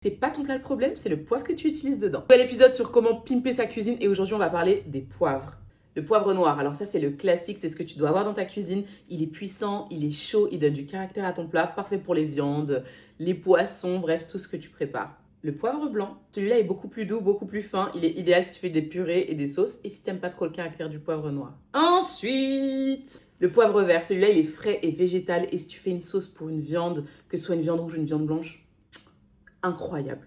C'est pas ton plat le problème, c'est le poivre que tu utilises dedans. Nouvel épisode sur comment pimper sa cuisine et aujourd'hui on va parler des poivres. Le poivre noir, alors ça c'est le classique, c'est ce que tu dois avoir dans ta cuisine. Il est puissant, il est chaud, il donne du caractère à ton plat, parfait pour les viandes, les poissons, bref, tout ce que tu prépares. Le poivre blanc, celui-là est beaucoup plus doux, beaucoup plus fin. Il est idéal si tu fais des purées et des sauces et si t'aimes pas trop le caractère du poivre noir. Ensuite, le poivre vert, celui-là il est frais et végétal et si tu fais une sauce pour une viande, que ce soit une viande rouge ou une viande blanche, incroyable.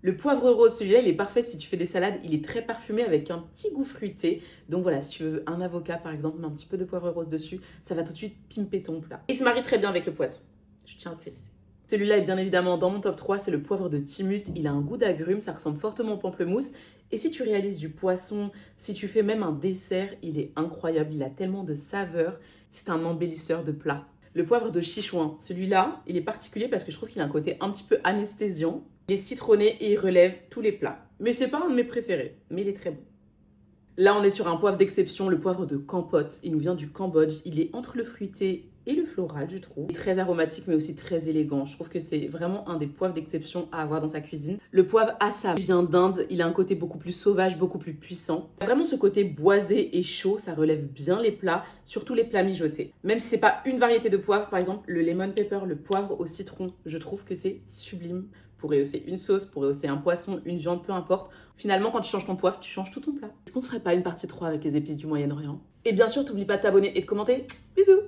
Le poivre rose, celui-là, il est parfait si tu fais des salades. Il est très parfumé avec un petit goût fruité. Donc voilà, si tu veux un avocat par exemple, mets un petit peu de poivre rose dessus. Ça va tout de suite pimper ton plat. Il se marie très bien avec le poisson. Je tiens à le préciser. Celui-là est bien évidemment dans mon top 3. C'est le poivre de Timut. Il a un goût d'agrumes. Ça ressemble fortement au pamplemousse. Et si tu réalises du poisson, si tu fais même un dessert, il est incroyable. Il a tellement de saveur. C'est un embellisseur de plat. Le poivre de Sichuan, celui-là, il est particulier parce que je trouve qu'il a un côté un petit peu anesthésiant. Il est citronné et il relève tous les plats. Mais c'est pas un de mes préférés, mais il est très bon. Là, on est sur un poivre d'exception, le poivre de Kampot. Il nous vient du Cambodge. Il est entre le fruité et le floral, je trouve. Il est très aromatique, mais aussi très élégant. Je trouve que c'est vraiment un des poivres d'exception à avoir dans sa cuisine. Le poivre Assam vient d'Inde. Il a un côté beaucoup plus sauvage, beaucoup plus puissant. Vraiment ce côté boisé et chaud, ça relève bien les plats, surtout les plats mijotés. Même si c'est pas une variété de poivre, par exemple, le lemon pepper, le poivre au citron, je trouve que c'est sublime. Pour rehausser une sauce, pour rehausser un poisson, une viande, peu importe. Finalement, quand tu changes ton poivre, tu changes tout ton plat. Est-ce qu'on ne ferait pas une partie 3 avec les épices du Moyen-Orient? Et bien sûr, t'oublies pas de t'abonner et de commenter. Bisous!